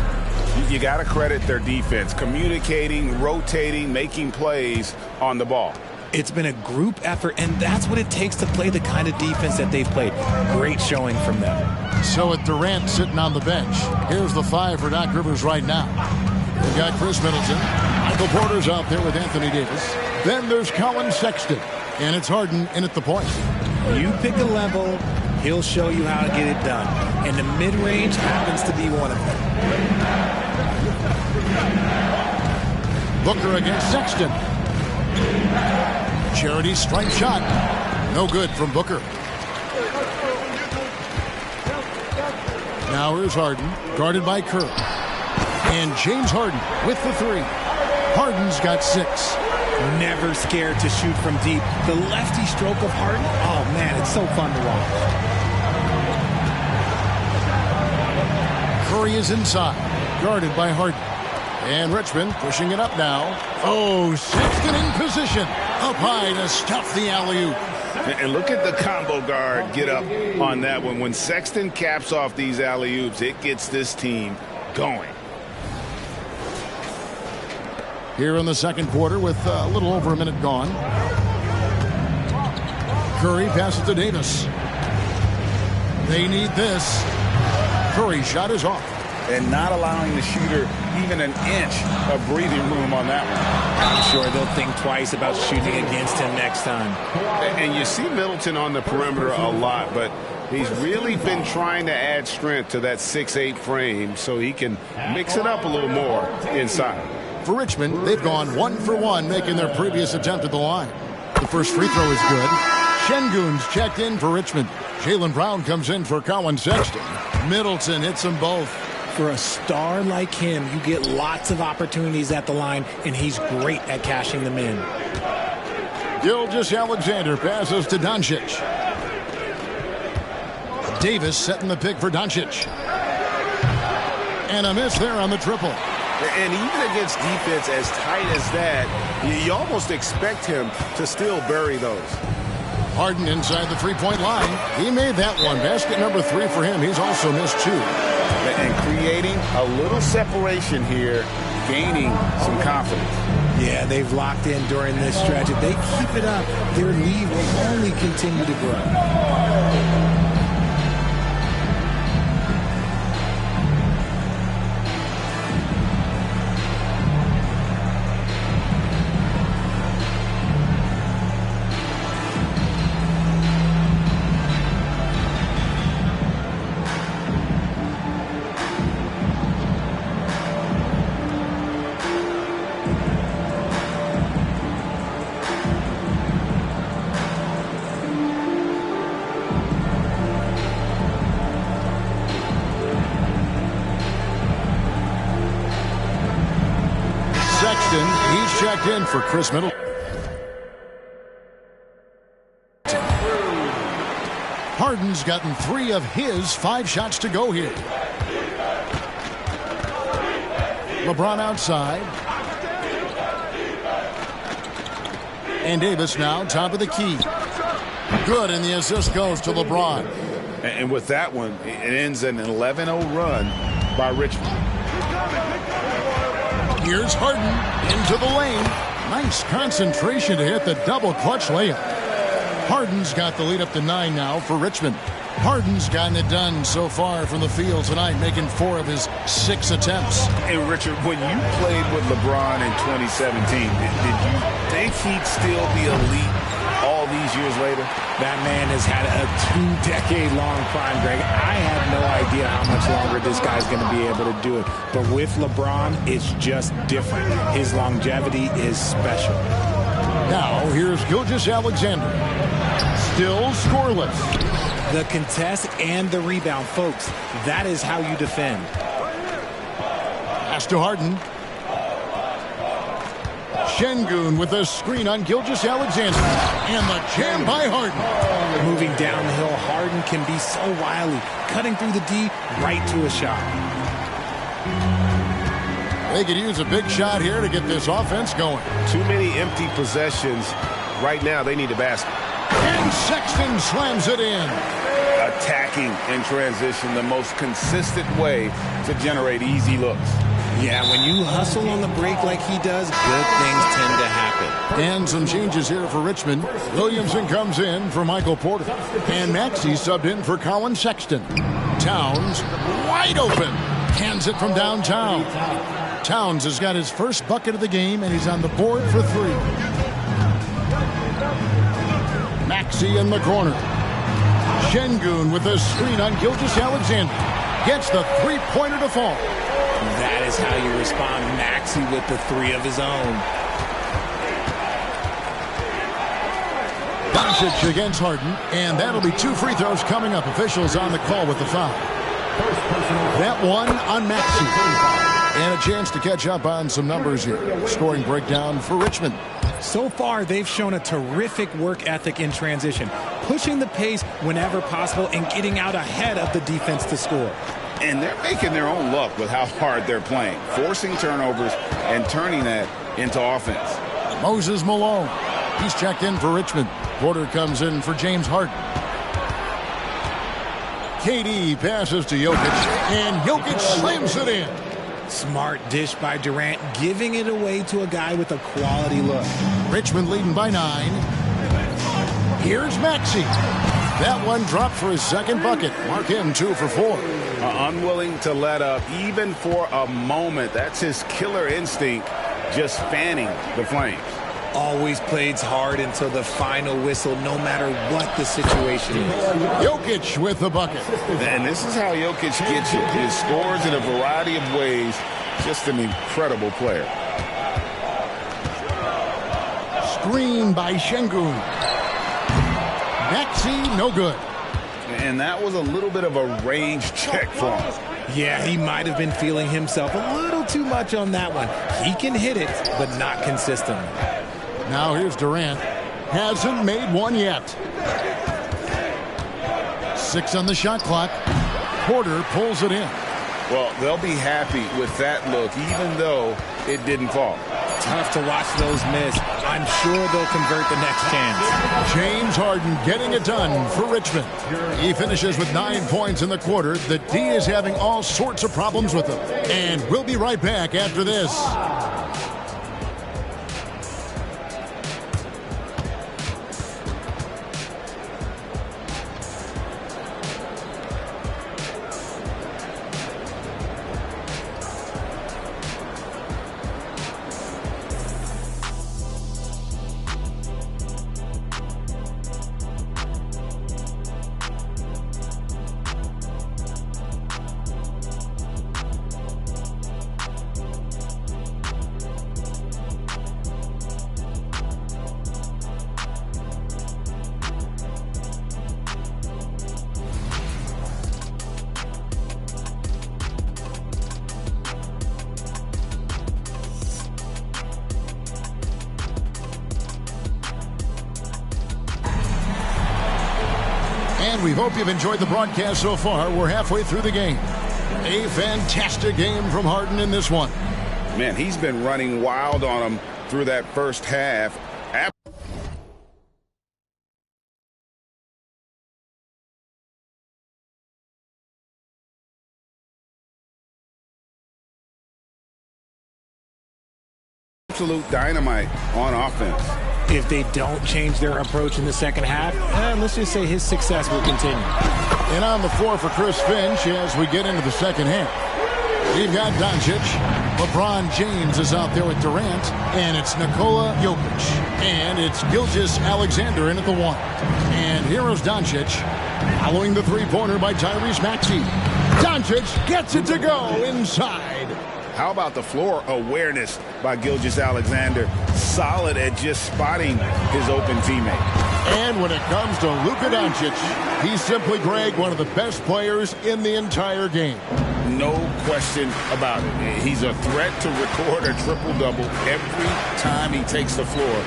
Speaker 4: You got to credit their defense, communicating, rotating, making plays on the ball.
Speaker 6: It's been a group effort, and that's what it takes to play the kind of defense that they've played. Great showing from them.
Speaker 1: So with Durant sitting on the bench, here's the 5 for Doc Rivers right now. We've got Chris Middleton. Michael Porter's out there with Anthony Davis. Then there's Colin Sexton. And it's Harden in at the point.
Speaker 6: You pick a level, he'll show you how to get it done. And the mid-range happens to be one of them.
Speaker 1: Booker against Sexton. Charity strike shot. No good from Booker. Now here's Harden, guarded by Kerr. And James Harden with the 3. Harden's got 6.
Speaker 6: Never scared to shoot from deep. The lefty stroke of Harden, oh man, it's so fun to watch.
Speaker 1: Curry is inside, guarded by Harden. And Richmond pushing it up now. Oh, Sexton in position. Up high to stuff the alley-oop.
Speaker 4: And look at the combo guard get up on that one. When Sexton caps off these alley-oops, it gets this team going.
Speaker 1: Here in the second quarter with a little over a minute gone. Curry passes to Davis. They need this. Curry's shot is off.
Speaker 4: And not allowing the shooter even an inch of breathing room on that one.
Speaker 6: I'm sure they'll think twice about shooting against him next time.
Speaker 4: And you see Middleton on the perimeter a lot, but he's really been trying to add strength to that 6'8" frame so he can mix it up a little more inside.
Speaker 1: For Richmond, they've gone 1 for 1, making their previous attempt at the line. The first free throw is good. Şengün's checked in for Richmond. Jaylen Brown comes in for Colin Sexton. Middleton hits them both.
Speaker 6: For a star like him, you get lots of opportunities at the line, and he's great at cashing them in.
Speaker 1: Gilgeous-Alexander passes to Doncic. Davis setting the pick for Doncic. And a miss there on the triple.
Speaker 4: And even against defense as tight as that, you almost expect him to still bury those.
Speaker 1: Harden inside the three-point line. He made that one. Basket number 3 for him. He's also missed 2.
Speaker 2: And creating a little separation here, gaining some confidence.
Speaker 6: Yeah, they've locked in during this stretch. If they keep it up, their lead will only continue to grow.
Speaker 1: He's checked in for Chris Middleton. Harden's gotten 3 of his 5 shots to go here. LeBron outside. And Davis now top of the key. Good, and the assist goes to LeBron.
Speaker 2: And with that one, it ends an 11-0 run by Richmond.
Speaker 1: Here's Harden into the lane. Nice concentration to hit the double clutch layup. Harden's got the lead up to 9 now for Richmond. Harden's gotten it done so far from the field tonight, making 4 of his 6 attempts.
Speaker 2: And Richard, when you played with LeBron in 2017, did you think he'd still be elite all these years later?
Speaker 6: That man has had a 2-decade-long prime, Greg. I have no idea how much longer this guy's going to be able to do it. But with LeBron, it's just different. His longevity is special.
Speaker 1: Now, here's Gilgeous-Alexander. Still scoreless.
Speaker 6: The contest and the rebound, folks. That is how you defend.
Speaker 1: Pass to Harden. Şengün with a screen on Gilgeous-Alexander. And the jam by Harden.
Speaker 6: Moving down the hill, Harden can be so wily. Cutting through the D, right to a shot.
Speaker 1: They could use a big shot here to get this offense going.
Speaker 4: Too many empty possessions. Right now, they need a basket.
Speaker 1: And Sexton slams it in.
Speaker 2: Attacking in transition, the most consistent way to generate easy looks.
Speaker 6: Yeah, when you hustle on the break like he does, good things tend to happen.
Speaker 1: And some changes here for Richmond. Williamson comes in for Michael Porter. And Maxey subbed in for Colin Sexton. Towns wide open. Hands it from downtown. Towns has got his first bucket of the game, and he's on the board for 3. Maxey in the corner. Şengün with a screen on Gilgeous-Alexander. Gets the 3-pointer to fall.
Speaker 6: That is how you respond. Maxey with the 3 of his own.
Speaker 1: Doncic against Harden, and that'll be 2 free throws coming up. Officials on the call with the foul. That one on Maxey. And a chance to catch up on some numbers here. Scoring breakdown for Richmond.
Speaker 6: So far, they've shown a terrific work ethic in transition, pushing the pace whenever possible and getting out ahead of the defense to score.
Speaker 2: And they're making their own luck with how hard they're playing, forcing turnovers and turning that into offense.
Speaker 1: Moses Malone. He's checked in for Richmond. Porter comes in for James Harden. KD passes to Jokic, and Jokic slams it in.
Speaker 6: Smart dish by Durant, giving it away to a guy with a quality look.
Speaker 1: Richmond leading by 9. Here's Maxey. That one dropped for his second bucket. Mark him 2 for 4.
Speaker 2: Unwilling to let up even for a moment. That's his killer instinct, just fanning the flames.
Speaker 6: Always plays hard until the final whistle, no matter what the situation is.
Speaker 1: Jokic with the bucket.
Speaker 2: And this is how Jokic gets you. He scores in a variety of ways. Just an incredible player.
Speaker 1: Screen by Şengün. Maxey, no good.
Speaker 2: And that was a little bit of a range check for him.
Speaker 6: Yeah, he might have been feeling himself a little too much on that one. He can hit it, but not consistently.
Speaker 1: Now here's Durant. Hasn't made one yet. 6 on the shot clock. Porter pulls it in.
Speaker 2: Well, they'll be happy with that look, even though it didn't fall.
Speaker 6: tough to watch those miss. I'm sure they'll convert the next chance.
Speaker 1: James Harden getting it done for Richmond. He finishes with 9 points in the quarter. The D is having all sorts of problems with him. And we'll be right back after this. And we hope you've enjoyed the broadcast so far. We're halfway through the game. A fantastic game from Harden in this one.
Speaker 4: Man, he's been running wild on him through that first half. Absolute dynamite on offense.
Speaker 6: If they don't change their approach in the second half, let's just say his success will continue.
Speaker 1: And on the floor for Chris Finch as we get into the second half. We've got Doncic. LeBron James is out there with Durant. And it's Nikola Jokic. And it's Gilgeous-Alexander in at the 1. And here is Doncic following the three-pointer by Tyrese Maxey. Doncic gets it to go inside.
Speaker 4: How about the floor awareness by Gilgeous-Alexander? Solid at just spotting his open teammate.
Speaker 1: And when it comes to Luka Doncic, he's simply, Greg, one of the best players in the entire game.
Speaker 2: No question about it. He's a threat to record a triple-double every time he takes the floor.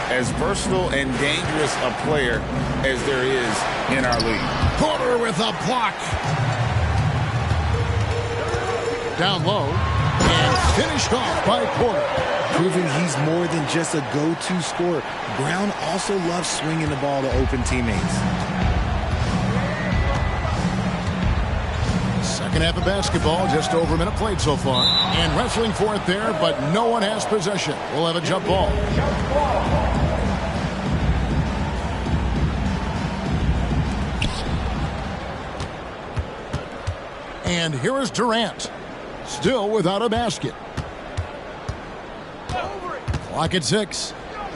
Speaker 2: As versatile and dangerous a player as there is in our league.
Speaker 1: Porter with a block. Down low. And finished off by Porter.
Speaker 7: Proving he's more than just a go-to scorer. Brown also loves swinging the ball to open teammates.
Speaker 1: Second half of basketball, just over a minute played so far. And wrestling for it there, but no one has possession. We'll have a jump ball. And here is Durant. Still without a basket. Clock at 6.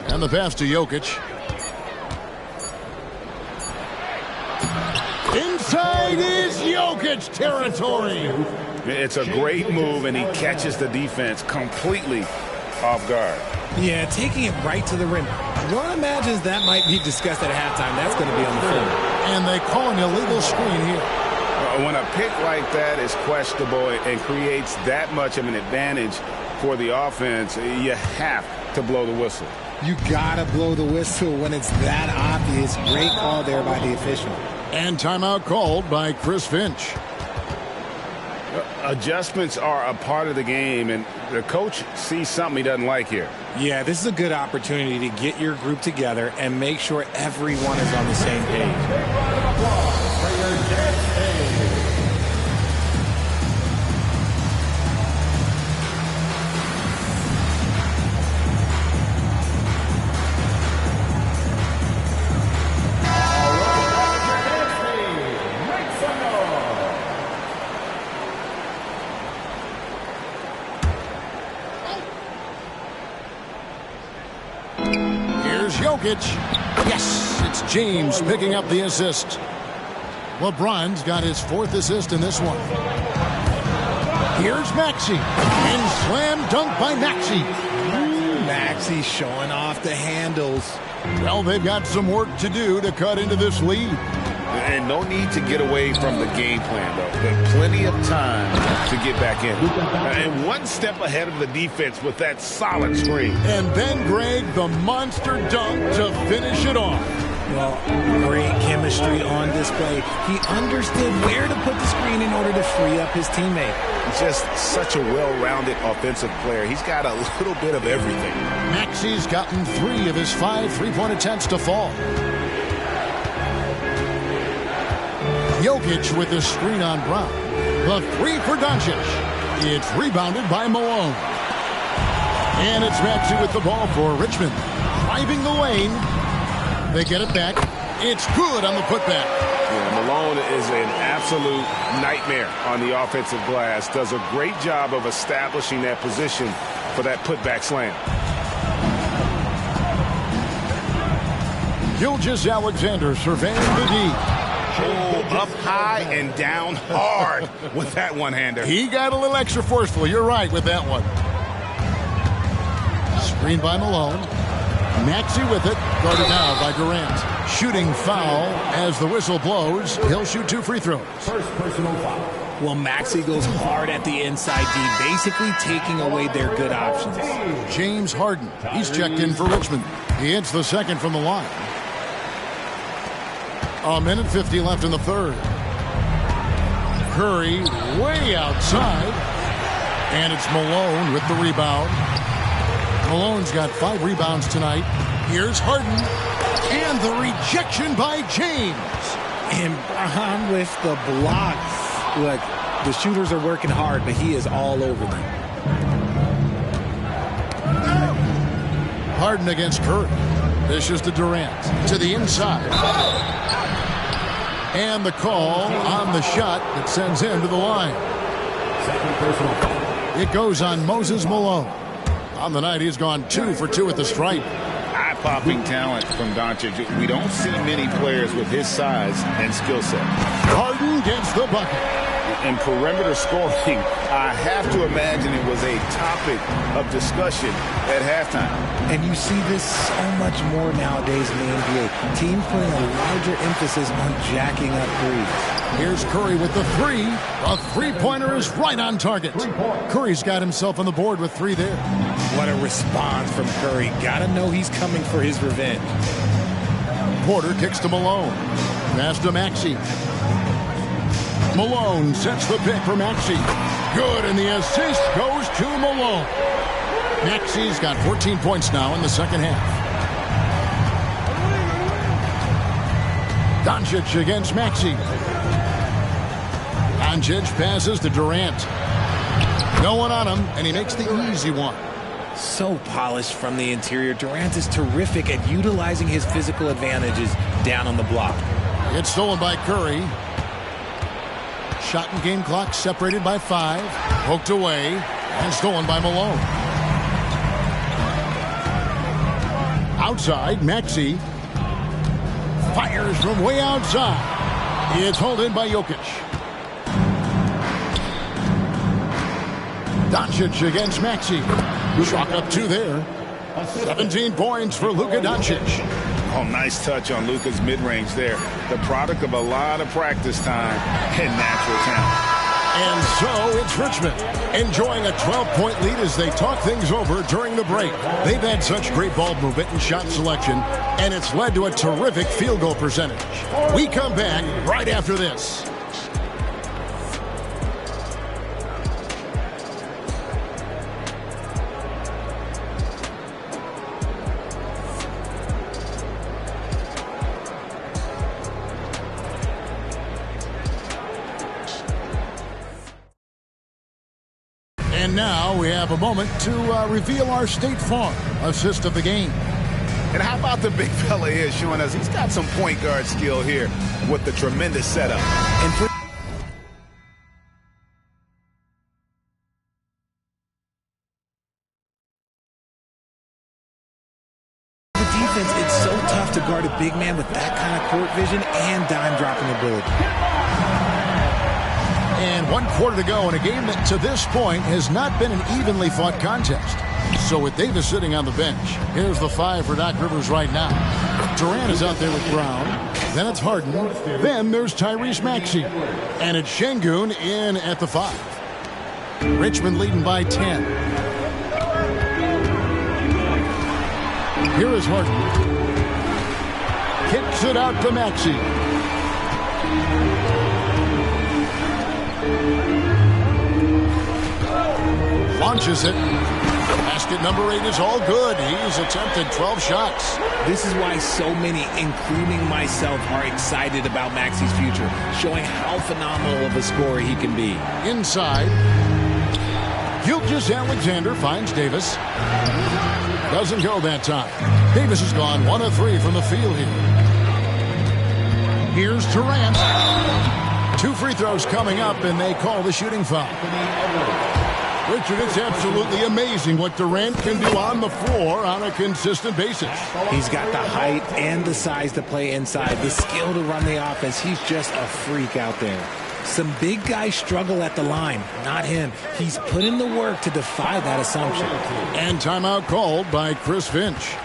Speaker 1: And the pass to Jokic. Inside is Jokic territory.
Speaker 4: It's a great move, and he catches the defense completely off guard.
Speaker 6: Yeah, taking it right to the rim. One imagines that might be discussed at halftime. That's going to be on the floor.
Speaker 1: And they call an illegal screen here.
Speaker 4: When a pick like that is questionable and creates that much of an advantage for the offense, you have to blow the whistle.
Speaker 6: You gotta blow the whistle when it's that obvious. Great call there by the official.
Speaker 1: And timeout called by Chris Finch.
Speaker 4: Adjustments are a part of the game, and the coach sees something he doesn't like here.
Speaker 6: Yeah, this is a good opportunity to get your group together and make sure everyone is on the same page.
Speaker 1: Jokic. Yes, it's James picking up the assist. LeBron's got his 4th assist in this one. Here's Maxey. And slam dunk by Maxey.
Speaker 7: Maxey showing off the handles.
Speaker 1: Well, they've got some work to do to cut into this lead.
Speaker 2: And no need to get away from the game plan, though. But plenty of time to get back in.
Speaker 4: And one step ahead of the defense with that solid screen.
Speaker 1: And then, Greg, the monster dunk to finish it off.
Speaker 6: Well, great chemistry on display. He understood where to put the screen in order to free up his teammate.
Speaker 4: just such a well-rounded offensive player. He's got a little bit of everything.
Speaker 1: Maxi's gotten 3 of his 5 3-point attempts to fall. Jokic with the screen on Brown. The 3 for Doncic. It's rebounded by Malone. And it's Maxey with the ball for Richmond. Driving the lane. They get it back. It's good on the putback.
Speaker 4: Yeah, Malone is an absolute nightmare on the offensive glass. Does a great job of establishing that position for that putback slam.
Speaker 1: Gilgeous-Alexander surveying the D.
Speaker 4: Oh, up high and down hard with that one-hander.
Speaker 1: He got a little extra forceful. You're right with that one. Screen by Malone. Maxey with it. Guarded now by Durant. Shooting foul as the whistle blows. He'll shoot 2 free throws.
Speaker 5: First personal foul.
Speaker 6: Well, Maxey goes hard at the inside D, basically taking away their good options.
Speaker 1: James Harden. He's checked in for Richmond. He hits the second from the line. 1:50 left in the third. Curry way outside. And it's Malone with the rebound. Malone's got 5 rebounds tonight. Here's Harden. And the rejection by James.
Speaker 6: And Brown with the blocks. Look, the shooters are working hard, but he is all over them.
Speaker 1: Harden against Curry. Dishes to Durant. To the inside. And the call on the shot that sends him to the line.
Speaker 5: Second personal foul.
Speaker 1: It goes on Moses Malone. On the night, he's gone 2 for 2 at the stripe.
Speaker 2: Eye-popping talent from Doncic. We don't see many players with his size and skill set.
Speaker 1: Harden gets the bucket.
Speaker 2: In perimeter scoring, I have to imagine it was a topic of discussion at halftime.
Speaker 6: And you see this so much more nowadays in the NBA. Teams putting a larger emphasis on jacking up threes.
Speaker 1: Here's Curry with the 3. The three-pointer is right on target. Curry's got himself on the board with 3 there.
Speaker 6: What a response from Curry. Gotta know he's coming for his revenge.
Speaker 1: Porter kicks to Malone. Pass to Maxey. Malone sets the pick for Maxey. Good, and the assist goes to Malone. Maxey's got 14 points now in the second half. Doncic against Maxey. Doncic passes to Durant. No one on him, and he makes the easy one.
Speaker 6: So polished from the interior. Durant is terrific at utilizing his physical advantages down on the block.
Speaker 1: It's stolen by Curry. Shot and game clock separated by 5. Poked away and stolen by Malone. Outside, Maxey fires from way outside. It's hauled in by Jokic. Doncic against Maxey. Chalk up 2 there. 17 points for Luka Doncic.
Speaker 2: Oh, nice touch on Luka's mid-range there. The product of a lot of practice time and natural talent.
Speaker 1: And so it's Richmond enjoying a 12-point lead as they talk things over during the break. They've had such great ball movement and shot selection, and it's led to a terrific field goal percentage. We come back right after this. And now we have a moment to reveal our State Farm assist of the game.
Speaker 4: And how about the big fella here showing us he's got some point guard skill here with the tremendous setup.
Speaker 6: And for the defense, it's so tough to guard a big man with that kind of court vision and dime dropping ability.
Speaker 1: And 1 quarter to go in a game that to this point has not been an evenly fought contest. So with Davis sitting on the bench, here's the 5 for Doc Rivers right now. Durant is out there with Brown. Then it's Harden. Then there's Tyrese Maxey. And it's Şengün in at the 5. Richmond leading by 10. Here is Harden. Kicks it out to Maxey. Launches it. Basket number 8 is all good. He's attempted 12 shots.
Speaker 6: This is why so many, including myself, are excited about Maxi's future, showing how phenomenal of a scorer he can be.
Speaker 1: Inside. Gilgeous-Alexander finds Davis. Doesn't go that time. Davis has gone 1 of 3 from the field here. Here's Durant. 2 free throws coming up, and they call the shooting foul. Richard, it's absolutely amazing what Durant can do on the floor on a consistent basis.
Speaker 6: He's got the height and the size to play inside, the skill to run the offense. He's just a freak out there. Some big guys struggle at the line. Not him. He's put in the work to defy that assumption.
Speaker 1: And timeout called by Chris Finch.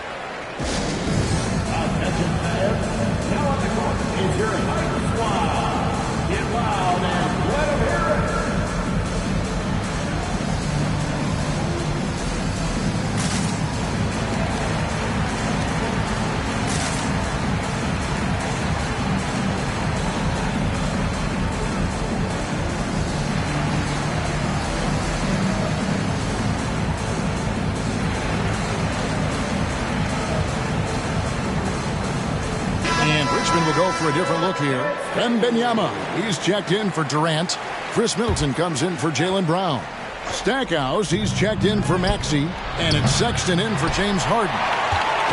Speaker 1: Richmond will go for a different look here. Wembanyama, he's checked in for Durant. Chris Middleton comes in for Jaylen Brown. Stackhouse, he's checked in for Maxey. And it's Sexton in for James Harden.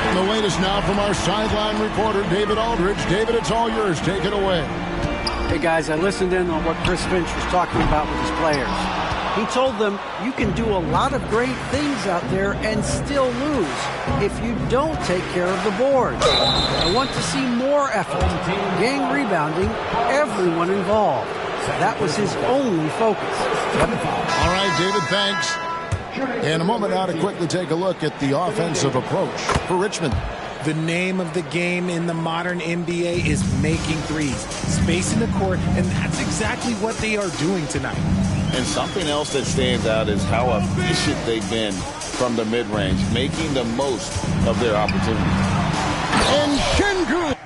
Speaker 1: And the latest now from our sideline reporter, David Aldridge. David, it's all yours. Take it away.
Speaker 8: Hey, guys, I listened in on what Chris Finch was talking about with his players. He told them you can do a lot of great things out there and still lose if you don't take care of the board. I want to see more effort, gang rebounding, everyone involved. That was his only focus.
Speaker 1: All right, David, thanks. In a moment now to quickly take a look at the offensive approach for Richmond.
Speaker 6: The name of the game in the modern NBA is making threes, spacing the court, and that's exactly what they are doing tonight.
Speaker 2: And something else that stands out is how efficient they've been from the mid-range, making the most of their opportunities.
Speaker 1: And Şengün.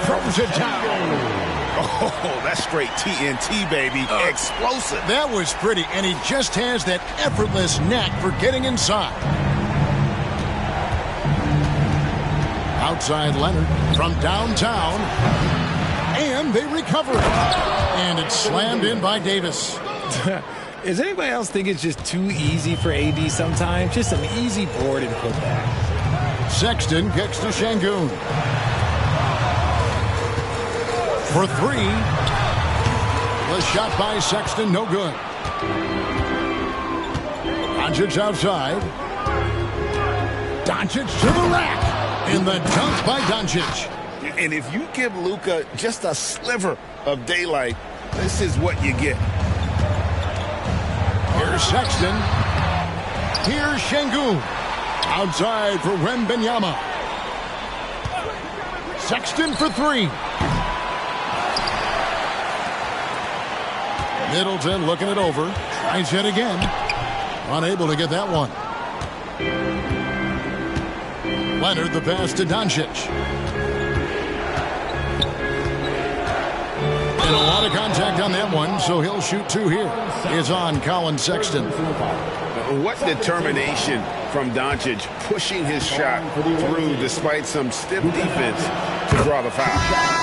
Speaker 1: Throws it down.
Speaker 4: Oh, that's straight TNT, baby. Explosive.
Speaker 1: That was pretty, and he just has that effortless knack for getting inside. Outside Leonard from downtown. And they recover it. And it's slammed in by Davis.
Speaker 6: Does anybody else think it's just too easy for AD sometimes? Just an easy board and putback.
Speaker 1: Sexton kicks to Şengün. For 3. The shot by Sexton, no good. Doncic outside. Doncic to the rack. And the dunk by Doncic.
Speaker 2: And if you give Luka just a sliver of daylight, this is what you get.
Speaker 1: Here's Sexton. Here's Şengün. Outside for Wembanyama. Sexton for 3. Middleton looking it over. Tries it again. Unable to get that one. Leonard the pass to Doncic. And a lot of contact on that one, so he'll shoot 2 here. It's on Colin Sexton.
Speaker 4: What determination from Doncic, pushing his shot through despite some stiff defense to draw the foul.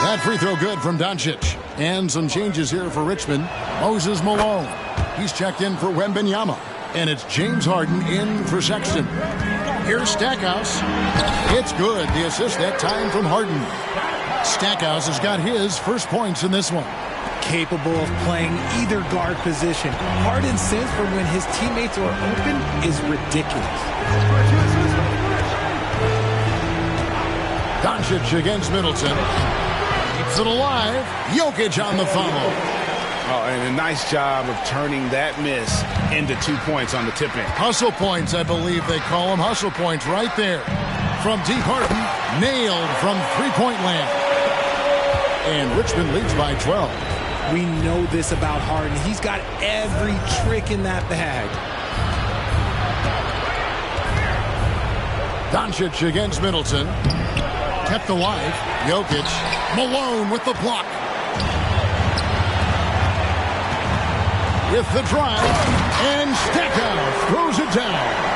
Speaker 1: That free throw good from Doncic. And some changes here for Richmond. Moses Malone. He's checked in for Wembanyama. And it's James Harden in for Sexton. Here's Stackhouse. It's good. The assist that time from Harden. Stackhouse has got his first points in this one.
Speaker 6: Capable of playing either guard position. Harden's sense for when his teammates are open is ridiculous.
Speaker 1: Doncic against Middleton. Keeps it alive. Jokic on the follow.
Speaker 4: Oh, and a nice job of turning that miss into 2 points on the tip-in.
Speaker 1: Hustle points, I believe they call them. Hustle points right there. From deep Harden. Nailed from three-point land. And Richmond leads by 12.
Speaker 6: We know this about Harden. He's got every trick in that bag.
Speaker 1: Doncic against Middleton. kept alive. Jokic. Malone with the block. With the drive. And Stackhouse throws it down.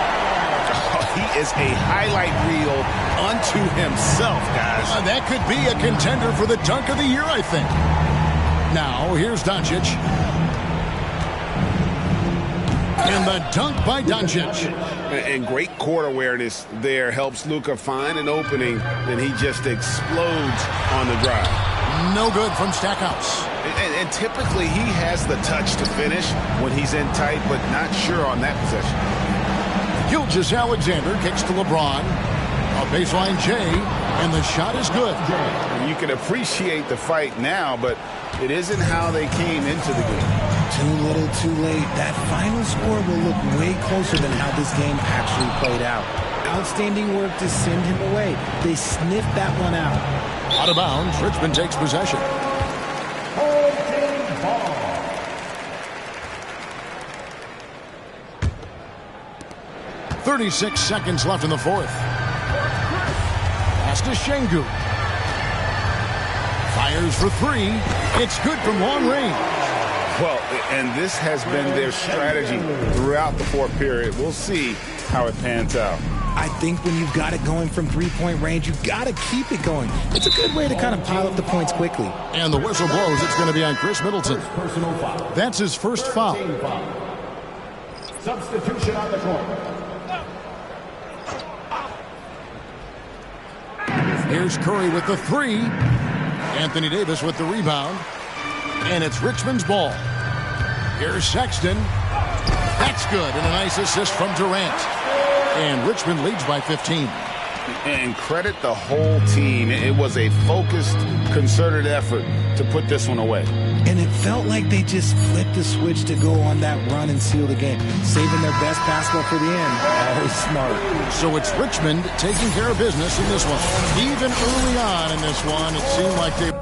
Speaker 4: He is a highlight reel unto himself, guys.
Speaker 1: That could be a contender for the dunk of the year, I think. Now, here's Doncic. And the dunk by Doncic.
Speaker 4: And great court awareness there helps Luka find an opening, and he just explodes on the drive.
Speaker 1: No good from Stackhouse.
Speaker 4: And typically he has the touch to finish when he's in tight, but not sure on that possession.
Speaker 1: Gilgeous Alexander kicks to LeBron. A baseline J, and the shot is good.
Speaker 4: You can appreciate the fight now, but it isn't how they came into the game.
Speaker 7: Too little, too late. That final score will look way closer than how this game actually played out. Outstanding work to send him away. They sniffed that one out.
Speaker 1: Out of bounds, Richmond takes possession. 36 seconds left in the fourth. Pass to Şengün. Fires for three. It's good from long range.
Speaker 4: Well, and this has been their strategy throughout the fourth period. We'll see how it pans out.
Speaker 7: I think when you've got it going from three-point range, you've got to keep it going. It's a good way to kind of pile up the points quickly.
Speaker 1: And the whistle blows. It's going to be on Chris Middleton. That's his first foul.
Speaker 5: Substitution on the court.
Speaker 1: Here's Curry with the three. Anthony Davis with the rebound. And it's Richmond's ball. Here's Sexton. That's good. And a nice assist from Durant. And Richmond leads by 15.
Speaker 4: And credit the whole team. It was a focused, concerted effort to put this one away.
Speaker 7: And it felt like they just flipped the switch to go on that run and seal the game, saving their best basketball for the end. Always smart.
Speaker 1: So it's Richmond taking care of business in this one. Even early on in this one, it seemed like they